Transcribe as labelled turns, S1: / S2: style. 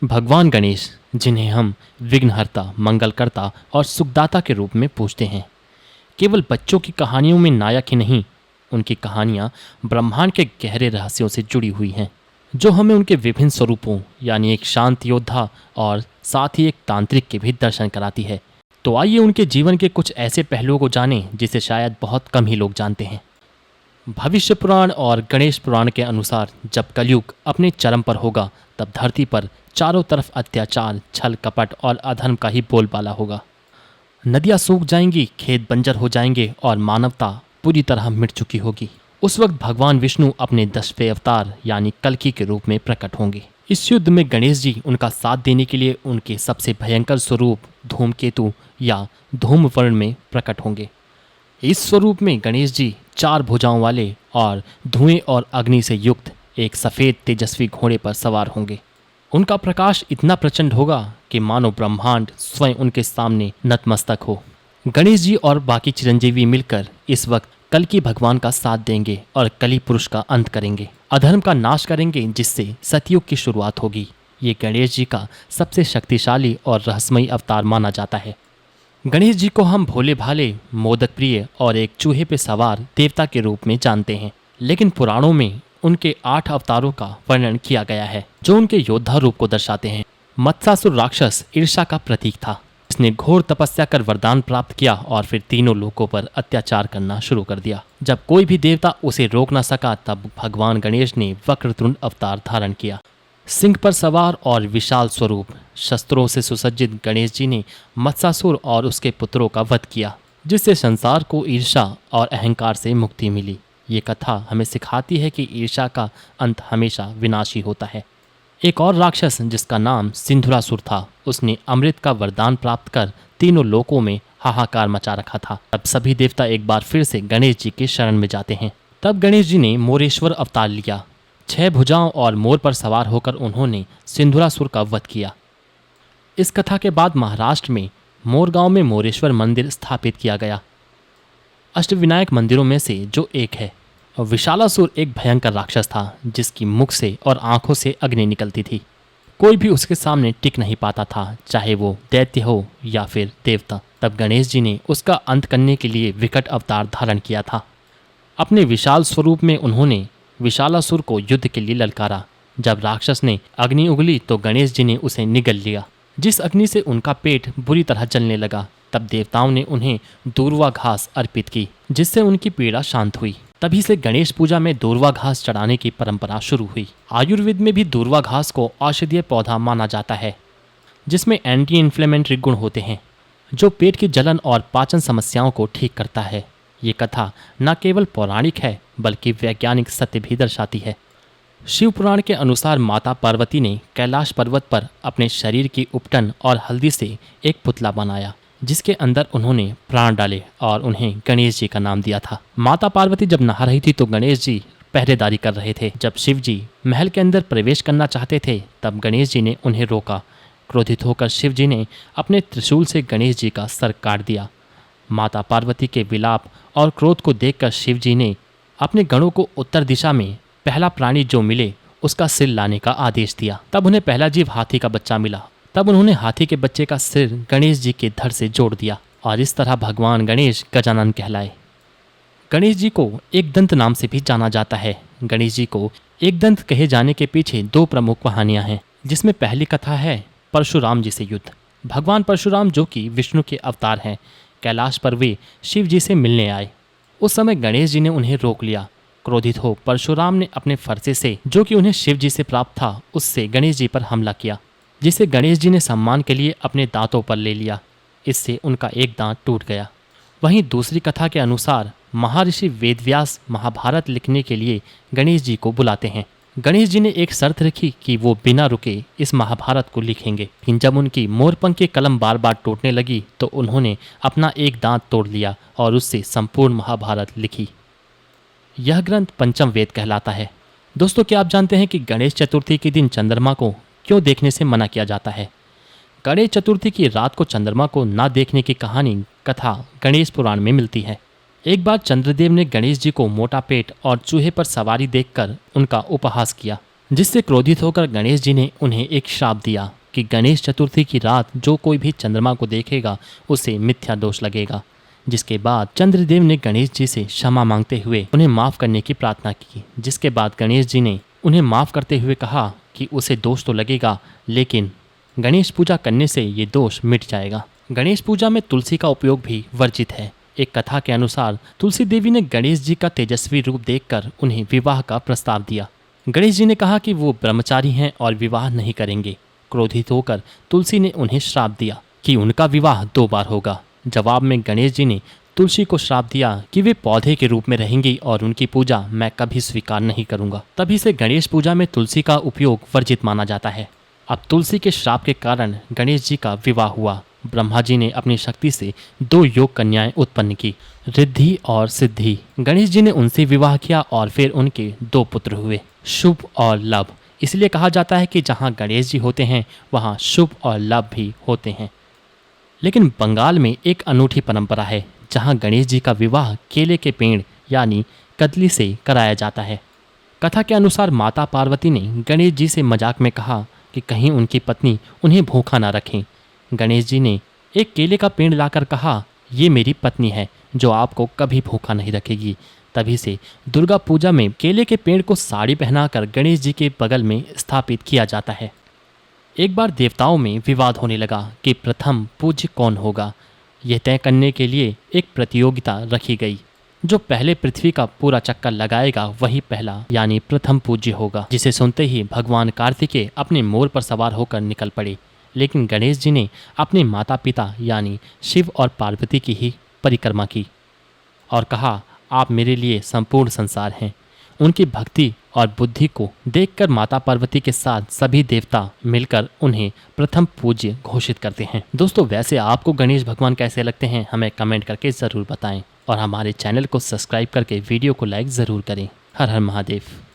S1: भगवान गणेश, जिन्हें हम विघ्नहर्ता, मंगलकर्ता और सुखदाता के रूप में पूजते हैं, केवल बच्चों की कहानियों में नायक ही नहीं, उनकी कहानियाँ ब्रह्मांड के गहरे रहस्यों से जुड़ी हुई हैं, जो हमें उनके विभिन्न स्वरूपों यानी एक शांत योद्धा और साथ ही एक तांत्रिक के भी दर्शन कराती है। तो आइए उनके जीवन के कुछ ऐसे पहलुओं को जानें जिसे शायद बहुत कम ही लोग जानते हैं। भविष्य पुराण और गणेश पुराण के अनुसार जब कलयुग अपने चरम पर होगा, तब धरती पर चारों तरफ अत्याचार, छल कपट और अधर्म का ही बोलबाला होगा। नदियां सूख जाएंगी, खेत बंजर हो जाएंगे और मानवता पूरी तरह मिट चुकी होगी। उस वक्त भगवान विष्णु अपने 10वें अवतार यानी कल्कि के रूप में प्रकट होंगे। इस युद्ध में गणेश जी उनका साथ देने के लिए उनके सबसे भयंकर स्वरूप धूमकेतु या धूमवर्ण में प्रकट होंगे। इस स्वरूप में गणेश जी 4 भुजाओं वाले और धुएं और अग्नि से युक्त एक सफ़ेद तेजस्वी घोड़े पर सवार होंगे। उनका प्रकाश इतना प्रचंड होगा कि मानो ब्रह्मांड स्वयं उनके सामने नतमस्तक हो। गणेश जी और बाकी चिरंजीवी मिलकर इस वक्त कल्कि भगवान का साथ देंगे और कली पुरुष का अंत करेंगे, अधर्म का नाश करेंगे, जिससे सतयुग की शुरुआत होगी। ये गणेश जी का सबसे शक्तिशाली और रहस्यमयी अवतार माना जाता है। गणेश जी को हम भोले भाले, मोदक प्रिय और एक चूहे पे सवार देवता के रूप में जानते हैं, लेकिन पुराणों में उनके 8 अवतारों का वर्णन किया गया है, जो उनके योद्धा रूप को दर्शाते हैं। मत्स्यासुर राक्षस ईर्ष्या का प्रतीक था। इसने घोर तपस्या कर वरदान प्राप्त किया और फिर तीनों लोकों पर अत्याचार करना शुरू कर दिया। जब कोई भी देवता उसे रोक न सका, तब भगवान गणेश ने वक्रतुंड अवतार धारण किया। सिंह पर सवार और विशाल स्वरूप शस्त्रों से सुसज्जित गणेश जी ने मत्स्यासुर और उसके पुत्रों का वध किया, जिससे संसार को ईर्ष्या और अहंकार से मुक्ति मिली। ये कथा हमें सिखाती है कि ईर्ष्या का अंत हमेशा विनाशी होता है। एक और राक्षस जिसका नाम सिंधुरासुर था, उसने अमृत का वरदान प्राप्त कर तीनों लोकों में हाहाकार मचा रखा था। अब सभी देवता एक बार फिर से गणेश जी के शरण में जाते हैं। तब गणेश जी ने मोरेश्वर अवतार लिया। 6 भुजाओं और मोर पर सवार होकर उन्होंने सिंधुरासुर का वध किया। इस कथा के बाद महाराष्ट्र में मोरगांव में मोरेश्वर मंदिर स्थापित किया गया, अष्टविनायक मंदिरों में से जो एक है। विशालासुर एक भयंकर राक्षस था, जिसकी मुख से और आंखों से अग्नि निकलती थी। कोई भी उसके सामने टिक नहीं पाता था, चाहे वो दैत्य हो या फिर देवता। तब गणेश जी ने उसका अंत करने के लिए विकट अवतार धारण किया था। अपने विशाल स्वरूप में उन्होंने विशालासुर को युद्ध के लिए ललकारा। जब राक्षस ने अग्नि उगली तो गणेश जी ने उसे निगल लिया, जिस अग्नि से उनका पेट बुरी तरह जलने लगा। तब देवताओं ने उन्हें दूर्वा घास अर्पित की, जिससे उनकी पीड़ा शांत हुई। तभी से गणेश पूजा में दूर्वा घास चढ़ाने की परंपरा शुरू हुई। आयुर्वेद में भी दूर्वा घास को औषधीय पौधा माना जाता है, जिसमें एंटी इन्फ्लेमेटरी गुण होते हैं, जो पेट की जलन और पाचन समस्याओं को ठीक करता है। ये कथा न केवल पौराणिक है, बल्कि वैज्ञानिक सत्य भी दर्शाती है। शिव पुराण के अनुसार माता पार्वती ने कैलाश पर्वत पर अपने शरीर की उपटन और हल्दी से एक पुतला बनाया, जिसके अंदर उन्होंने प्राण डाले और उन्हें गणेश जी का नाम दिया था। माता पार्वती जब नहा रही थी तो गणेश जी पहरेदारी कर रहे थे। जब शिव जी महल के अंदर प्रवेश करना चाहते थे, तब गणेश जी ने उन्हें रोका। क्रोधित होकर शिव जी ने अपने त्रिशूल से गणेश जी का सर काट दिया। माता पार्वती के विलाप और क्रोध को देखकर शिव जी ने अपने गणों को उत्तर दिशा में पहला प्राणी जो मिले उसका सिर लाने का आदेश दिया। तब उन्हें पहला जीव हाथी का बच्चा मिला। तब उन्होंने हाथी के बच्चे का सिर गणेश जी के धड़ से जोड़ दिया और इस तरह भगवान गणेश गजानन कहलाए। गणेश जी को एक दंत नाम से भी जाना जाता है। गणेश जी को एक दंत कहे जाने के पीछे 2 प्रमुख कहानियां हैं, जिसमें पहली कथा है परशुराम जी से युद्ध। भगवान परशुराम, जो कि विष्णु के अवतार हैं, कैलाश पर वे शिव जी से मिलने आए। उस समय गणेश जी ने उन्हें रोक लिया। क्रोधित हो परशुराम ने अपने फरसे से, जो कि उन्हें शिव जी से प्राप्त था, उससे गणेश जी पर हमला किया, जिसे गणेश जी ने सम्मान के लिए अपने दांतों पर ले लिया। इससे उनका एक दांत टूट गया। वहीं दूसरी कथा के अनुसार महर्षि वेदव्यास महाभारत लिखने के लिए गणेश जी को बुलाते हैं। गणेश जी ने एक शर्त रखी कि वो बिना रुके इस महाभारत को लिखेंगे। लेकिन जब उनकी मोरपंख की कलम बार बार टूटने लगी तो उन्होंने अपना एक दांत तोड़ लिया और उससे संपूर्ण महाभारत लिखी। यह ग्रंथ पंचम वेद कहलाता है। दोस्तों, क्या आप जानते हैं कि गणेश चतुर्थी के दिन चंद्रमा को क्यों देखने से मना किया जाता है? गणेश चतुर्थी की रात को चंद्रमा को ना देखने की कथा गणेश पुराण में मिलती है। एक बार चंद्रदेव ने गणेश जी को मोटा पेट और चूहे पर सवारी देखकर उनका उपहास किया। जिससे क्रोधित होकर गणेश जी ने उन्हें एक श्राप दिया कि गणेश चतुर्थी की रात जो कोई भी चंद्रमा को देखेगा उसे मिथ्या दोष लगेगा। जिसके बाद चंद्रदेव ने गणेश जी से क्षमा मांगते हुए उन्हें माफ़ करने की प्रार्थना की। जिसके बाद गणेश जी ने उन्हें माफ़ करते हुए कहा कि उसे दोष तो लगेगा, लेकिन गणेश पूजा करने से ये दोष मिट जाएगा। गणेश पूजा में तुलसी का उपयोग भी वर्जित है। एक कथा के अनुसार तुलसी देवी ने गणेश जी का तेजस्वी रूप देखकर उन्हें विवाह का प्रस्ताव दिया। गणेश जी ने कहा कि वो ब्रह्मचारी हैं और विवाह नहीं करेंगे। क्रोधित होकर तुलसी ने उन्हें श्राप दिया कि उनका विवाह 2 बार होगा। जवाब में गणेश जी ने तुलसी को श्राप दिया कि वे पौधे के रूप में रहेंगी और उनकी पूजा मैं कभी स्वीकार नहीं करूंगा। तभी से गणेश पूजा में तुलसी का उपयोग वर्जित माना जाता है। अब तुलसी के श्राप के कारण गणेश जी का विवाह हुआ। ब्रह्मा जी ने अपनी शक्ति से 2 योग कन्याएं उत्पन्न की, रिद्धि और सिद्धि। गणेश जी ने उनसे विवाह किया और फिर उनके 2 पुत्र हुए, शुभ और लभ। इसलिए कहा जाता है कि जहाँ गणेश जी होते हैं वहाँ शुभ और लभ भी होते हैं। लेकिन बंगाल में एक अनूठी परंपरा है जहाँ गणेश जी का विवाह केले के पेड़ यानी कदली से कराया जाता है। कथा के अनुसार माता पार्वती ने गणेश जी से मजाक में कहा कि कहीं उनकी पत्नी उन्हें भूखा ना रखें। गणेश जी ने एक केले का पेड़ लाकर कहा, ये मेरी पत्नी है जो आपको कभी भूखा नहीं रखेगी। तभी से दुर्गा पूजा में केले के पेड़ को साड़ी पहनाकर गणेश जी के बगल में स्थापित किया जाता है। एक बार देवताओं में विवाद होने लगा कि प्रथम पूज्य कौन होगा। यह तय करने के लिए एक प्रतियोगिता रखी गई। जो पहले पृथ्वी का पूरा चक्कर लगाएगा वही पहला यानी प्रथम पूज्य होगा। जिसे सुनते ही भगवान कार्तिकेय अपने मोर पर सवार होकर निकल पड़े। लेकिन गणेश जी ने अपने माता पिता यानी शिव और पार्वती की ही परिक्रमा की और कहा, आप मेरे लिए संपूर्ण संसार हैं। उनकी भक्ति और बुद्धि को देखकर माता पार्वती के साथ सभी देवता मिलकर उन्हें प्रथम पूज्य घोषित करते हैं। दोस्तों, वैसे आपको गणेश भगवान कैसे लगते हैं हमें कमेंट करके ज़रूर बताएं और हमारे चैनल को सब्सक्राइब करके वीडियो को लाइक ज़रूर करें। हर हर महादेव।